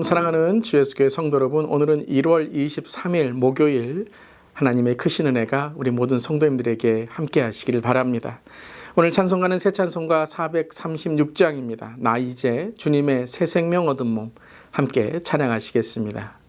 샬롬 사랑하는 주 예수교회 성도 여러분, 오늘은 1월 23일 목요일, 하나님의 크신 은혜가 우리 모든 성도님들에게 함께 하시기를 바랍니다. 오늘 찬송가는 새 찬송가 436장입니다. 나 이제 주님의 새 생명 얻은 몸, 함께 찬양하시겠습니다.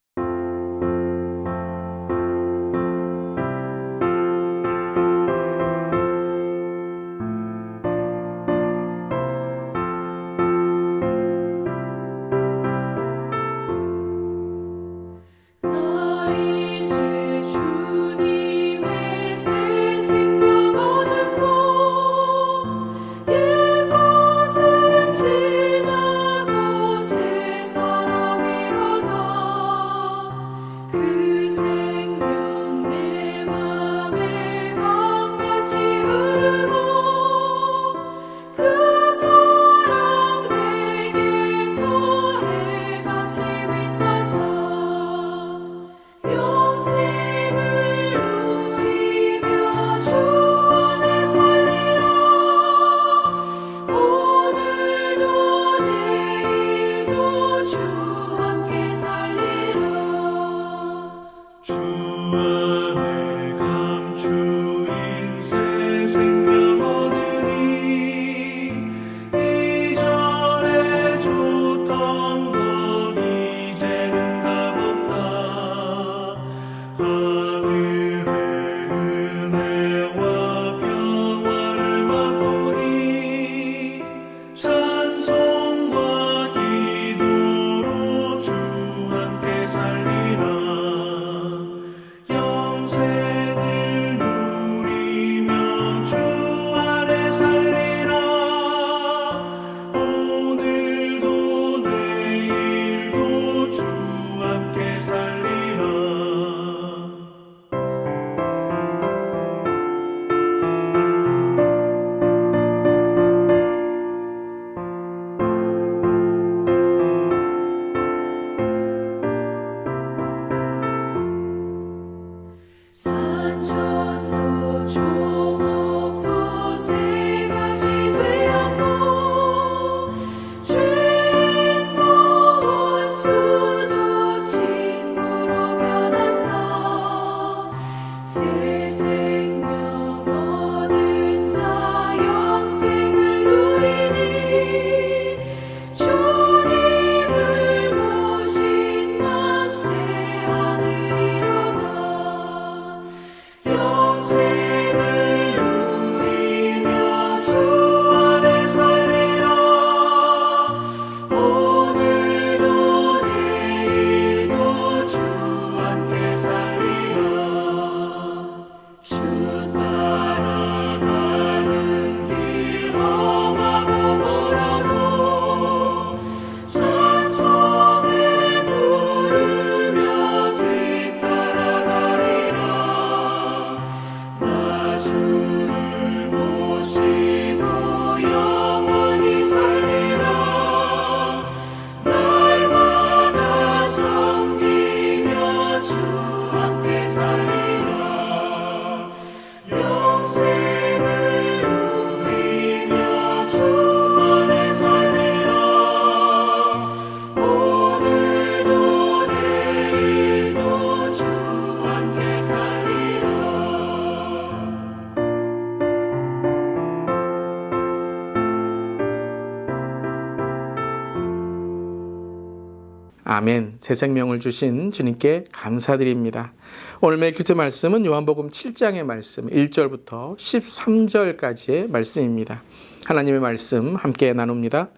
아멘. 새 생명을 주신 주님께 감사드립니다. 오늘 매큐트 말씀은 요한복음 7장의 말씀 1절부터 13절까지의 말씀입니다. 하나님의 말씀 함께 나눕니다.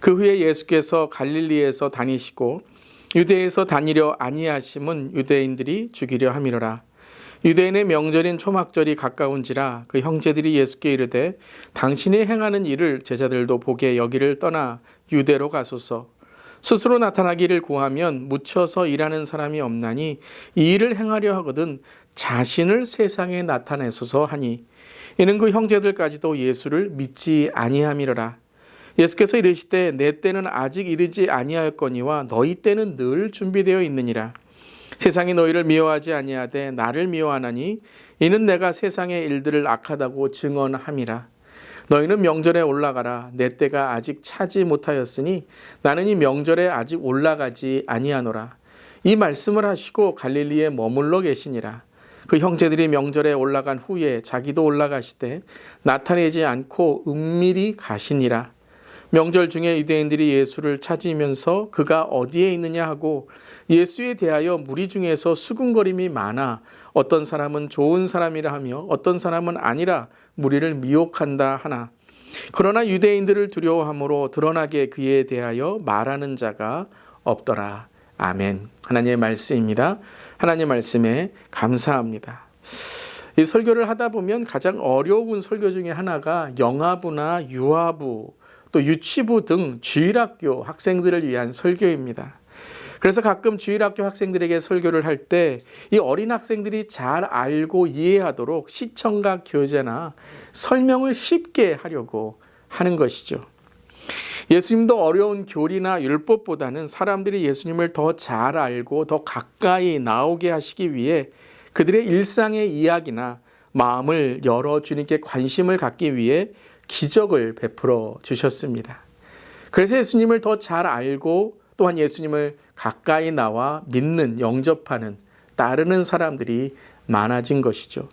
그 후에 예수께서 갈릴리에서 다니시고 유대에서 다니려 아니하심은 유대인들이 죽이려 함이로라. 유대인의 명절인 초막절이 가까운지라 그 형제들이 예수께 이르되 당신이 행하는 일을 제자들도 보게 여기를 떠나 유대로 가소서. 스스로 나타나기를 구하면 묻혀서 일하는 사람이 없나니 이 일을 행하려 하거든 자신을 세상에 나타내소서 하니 이는 그 형제들까지도 예수를 믿지 아니함이로라. 예수께서 이르시되 내 때는 아직 이르지 아니하였거니와 너희 때는 늘 준비되어 있느니라. 세상이 너희를 미워하지 아니하되 나를 미워하나니 이는 내가 세상의 일들을 악하다고 증언함이라. 너희는 명절에 올라가라. 내 때가 아직 차지 못하였으니 나는 이 명절에 아직 올라가지 아니하노라. 이 말씀을 하시고 갈릴리에 머물러 계시니라. 그 형제들이 명절에 올라간 후에 자기도 올라가시되 나타내지 않고 은밀히 가시니라. 명절 중에 유대인들이 예수를 찾으면서 그가 어디에 있느냐 하고 예수에 대하여 무리 중에서 수군거림이 많아 어떤 사람은 좋은 사람이라 하며 어떤 사람은 아니라 무리를 미혹한다 하나. 그러나 유대인들을 두려워함으로 드러나게 그에 대하여 말하는 자가 없더라. 아멘. 하나님의 말씀입니다. 하나님의 말씀에 감사합니다. 이 설교를 하다 보면 가장 어려운 설교 중에 하나가 영아부나 유아부 또 유치부 등 주일학교 학생들을 위한 설교입니다. 그래서 가끔 주일학교 학생들에게 설교를 할 때 이 어린 학생들이 잘 알고 이해하도록 시청각 교재나 설명을 쉽게 하려고 하는 것이죠. 예수님도 어려운 교리나 율법보다는 사람들이 예수님을 더 잘 알고 더 가까이 나오게 하시기 위해 그들의 일상의 이야기나 마음을 열어 주님께 관심을 갖기 위해 기적을 베풀어 주셨습니다. 그래서 예수님을 더 잘 알고 또한 예수님을 가까이 나와 믿는, 영접하는, 따르는 사람들이 많아진 것이죠.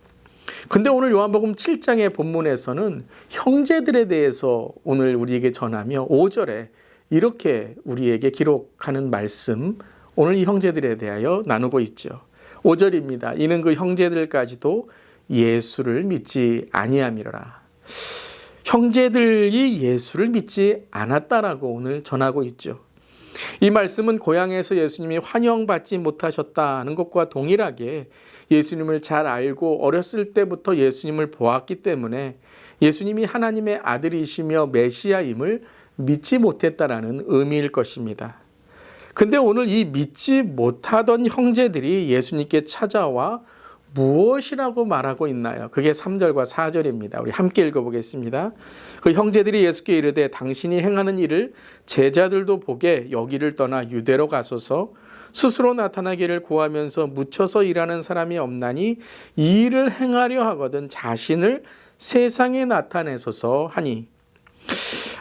근데 오늘 요한복음 7장의 본문에서는 형제들에 대해서 오늘 우리에게 전하며 5절에 이렇게 우리에게 기록하는 말씀, 오늘 이 형제들에 대하여 나누고 있죠. 5절입니다. 이는 그 형제들까지도 예수를 믿지 아니함이로라. 형제들이 예수를 믿지 않았다라고 오늘 전하고 있죠. 이 말씀은 고향에서 예수님이 환영받지 못하셨다는 것과 동일하게 예수님을 잘 알고 어렸을 때부터 예수님을 보았기 때문에 예수님이 하나님의 아들이시며 메시아임을 믿지 못했다라는 의미일 것입니다. 근데 오늘 이 믿지 못하던 형제들이 예수님께 찾아와 무엇이라고 말하고 있나요? 그게 3절과 4절입니다. 우리 함께 읽어보겠습니다. 그 형제들이 예수께 이르되 당신이 행하는 일을 제자들도 보게 여기를 떠나 유대로 가소서. 스스로 나타나기를 구하면서 묻혀서 일하는 사람이 없나니 이 일을 행하려 하거든 자신을 세상에 나타내소서 하니.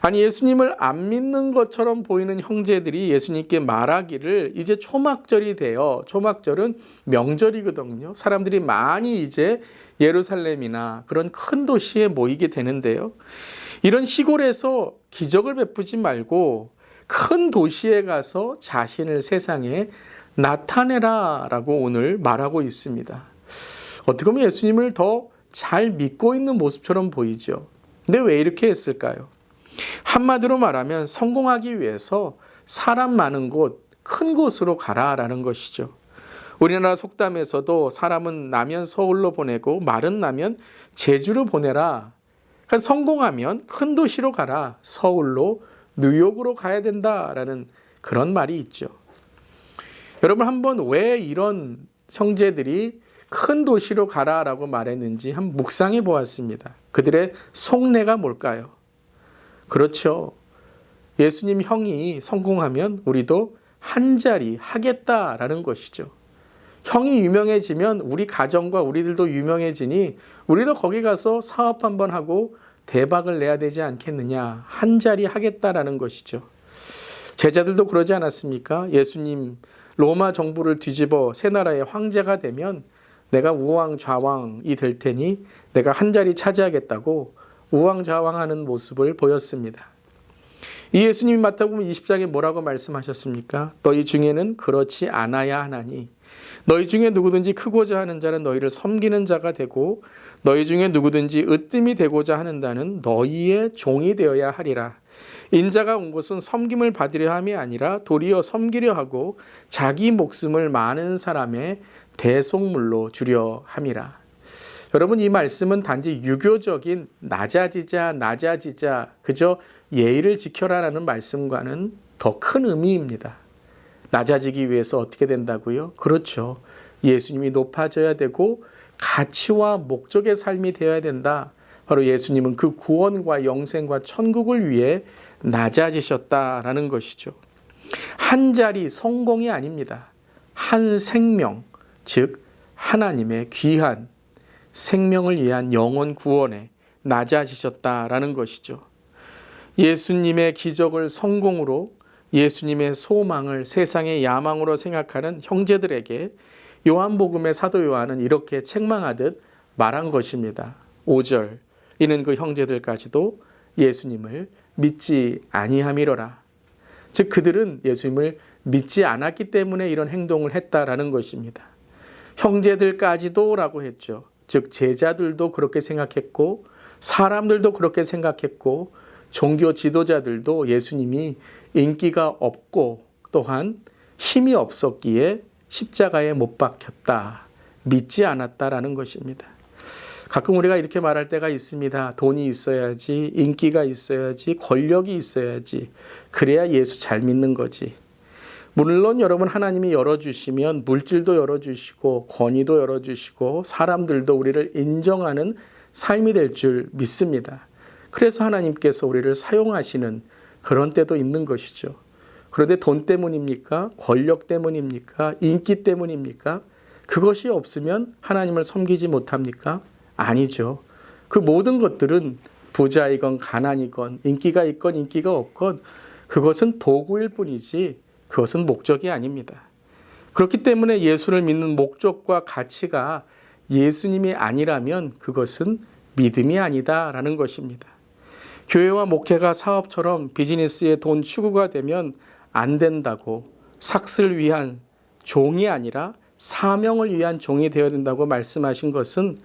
아니 예수님을 안 믿는 것처럼 보이는 형제들이 예수님께 말하기를 이제 초막절이 되어, 초막절은 명절이거든요. 사람들이 많이 이제 예루살렘이나 그런 큰 도시에 모이게 되는데요. 이런 시골에서 기적을 베푸지 말고 큰 도시에 가서 자신을 세상에 나타내라 라고 오늘 말하고 있습니다. 어떻게 보면 예수님을 더 잘 믿고 있는 모습처럼 보이죠. 근데 왜 이렇게 했을까요? 한마디로 말하면 성공하기 위해서 사람 많은 곳, 큰 곳으로 가라라는 것이죠. 우리나라 속담에서도 사람은 나면 서울로 보내고 말은 나면 제주로 보내라. 그러니까 성공하면 큰 도시로 가라. 서울로, 뉴욕으로 가야 된다라는 그런 말이 있죠. 여러분 한번 왜 이런 형제들이 큰 도시로 가라라고 말했는지 한번 묵상해 보았습니다. 그들의 속내가 뭘까요? 그렇죠. 예수님 형이 성공하면 우리도 한 자리 하겠다라는 것이죠. 형이 유명해지면 우리 가정과 우리들도 유명해지니 우리도 거기 가서 사업 한번 하고 대박을 내야 되지 않겠느냐. 한 자리 하겠다라는 것이죠. 제자들도 그러지 않았습니까? 예수님 로마 정부를 뒤집어 새 나라의 황제가 되면 내가 우왕좌왕이 될 테니 내가 한 자리 차지하겠다고 우왕좌왕하는 모습을 보였습니다. 이 예수님이 마태복음 20장에 뭐라고 말씀하셨습니까? 너희 중에는 그렇지 않아야 하나니 너희 중에 누구든지 크고자 하는 자는 너희를 섬기는 자가 되고 너희 중에 누구든지 으뜸이 되고자 하는 자는 너희의 종이 되어야 하리라. 인자가 온 것은 섬김을 받으려 함이 아니라 도리어 섬기려 하고 자기 목숨을 많은 사람의 대속물로 주려 함이라. 여러분 이 말씀은 단지 유교적인 낮아지자 그저 예의를 지켜라라는 말씀과는 더 큰 의미입니다. 낮아지기 위해서 어떻게 된다고요? 그렇죠. 예수님이 높아져야 되고 가치와 목적의 삶이 되어야 된다. 바로 예수님은 그 구원과 영생과 천국을 위해 낮아지셨다라는 것이죠. 한 자리 성공이 아닙니다. 한 생명, 즉 하나님의 귀한 생명을 위한 영혼 구원에 낮아지셨다라는 것이죠. 예수님의 기적을 성공으로, 예수님의 소망을 세상의 야망으로 생각하는 형제들에게 요한복음의 사도 요한은 이렇게 책망하듯 말한 것입니다. 5절, 이는 그 형제들까지도 예수님을 믿지 아니함이로라. 즉 그들은 예수님을 믿지 않았기 때문에 이런 행동을 했다라는 것입니다. 형제들까지도 라고 했죠. 즉 제자들도 그렇게 생각했고 사람들도 그렇게 생각했고 종교 지도자들도 예수님이 인기가 없고 또한 힘이 없었기에 십자가에 못 박혔다, 믿지 않았다라는 것입니다. 가끔 우리가 이렇게 말할 때가 있습니다. 돈이 있어야지, 인기가 있어야지, 권력이 있어야지, 그래야 예수 잘 믿는 거지. 물론 여러분, 하나님이 열어주시면 물질도 열어주시고 권위도 열어주시고 사람들도 우리를 인정하는 삶이 될 줄 믿습니다. 그래서 하나님께서 우리를 사용하시는 그런 때도 있는 것이죠. 그런데 돈 때문입니까? 권력 때문입니까? 인기 때문입니까? 그것이 없으면 하나님을 섬기지 못합니까? 아니죠. 그 모든 것들은 부자이건 가난이건 인기가 있건 인기가 없건 그것은 도구일 뿐이지 그것은 목적이 아닙니다. 그렇기 때문에 예수를 믿는 목적과 가치가 예수님이 아니라면 그것은 믿음이 아니다라는 것입니다. 교회와 목회가 사업처럼 비즈니스의 돈 추구가 되면 안 된다고, 삭슬 위한 종이 아니라 사명을 위한 종이 되어야 된다고 말씀하신 것은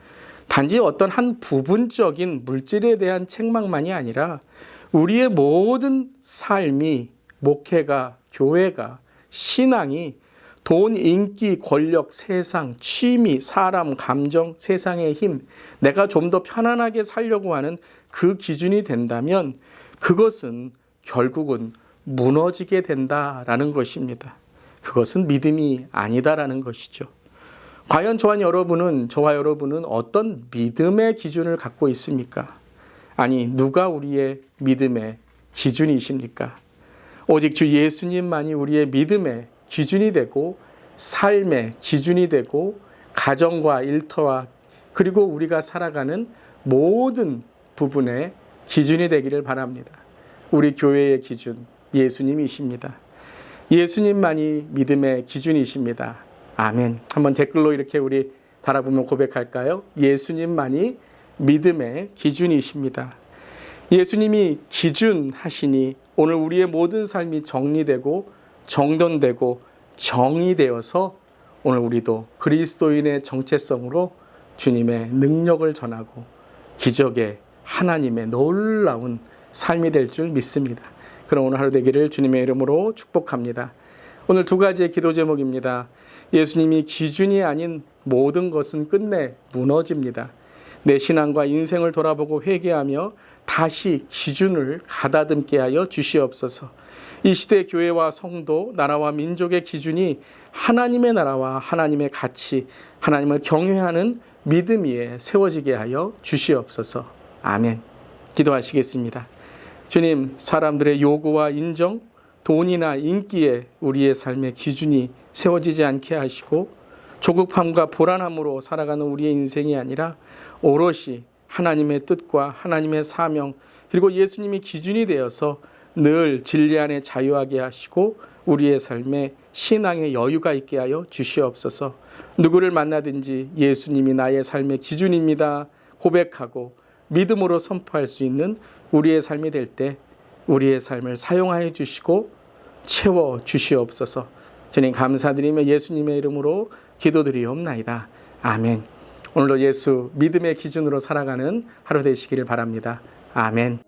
단지 어떤 한 부분적인 물질에 대한 책망만이 아니라 우리의 모든 삶이, 목회가, 교회가, 신앙이 돈, 인기, 권력, 세상, 취미, 사람, 감정, 세상의 힘, 내가 좀 더 편안하게 살려고 하는 그 기준이 된다면 그것은 결국은 무너지게 된다라는 것입니다. 그것은 믿음이 아니다라는 것이죠. 과연 저와 여러분은 어떤 믿음의 기준을 갖고 있습니까? 아니, 누가 우리의 믿음의 기준이십니까? 오직 주 예수님만이 우리의 믿음의 기준이 되고 삶의 기준이 되고 가정과 일터와 그리고 우리가 살아가는 모든 부분의 기준이 되기를 바랍니다. 우리 교회의 기준, 예수님이십니다. 예수님만이 믿음의 기준이십니다. 아멘. 한번 댓글로 이렇게 우리 달아보면 고백할까요? 예수님만이 믿음의 기준이십니다. 예수님이 기준하시니 오늘 우리의 모든 삶이 정리되고 정돈되고 정의되어서 오늘 우리도 그리스도인의 정체성으로 주님의 능력을 전하고 기적의 하나님의 놀라운 삶이 될 줄 믿습니다. 그럼 오늘 하루 되기를 주님의 이름으로 축복합니다. 오늘 두 가지의 기도 제목입니다. 예수님이 기준이 아닌 모든 것은 끝내 무너집니다. 내 신앙과 인생을 돌아보고 회개하며 다시 기준을 가다듬게 하여 주시옵소서. 이 시대 교회와 성도, 나라와 민족의 기준이 하나님의 나라와 하나님의 가치, 하나님을 경외하는 믿음 위에 세워지게 하여 주시옵소서. 아멘. 기도하시겠습니다. 주님, 사람들의 요구와 인정, 돈이나 인기에 우리의 삶의 기준이 세워지지 않게 하시고 조급함과 불안함으로 살아가는 우리의 인생이 아니라 오롯이 하나님의 뜻과 하나님의 사명 그리고 예수님이 기준이 되어서 늘 진리 안에 자유하게 하시고 우리의 삶에 신앙의 여유가 있게 하여 주시옵소서. 누구를 만나든지 예수님이 나의 삶의 기준입니다 고백하고 믿음으로 선포할 수 있는 우리의 삶이 될 때 우리의 삶을 사용하여 주시고 채워 주시옵소서. 주님 감사드리며 예수님의 이름으로 기도드리옵나이다. 아멘. 오늘도 예수 믿음의 기준으로 살아가는 하루 되시기를 바랍니다. 아멘.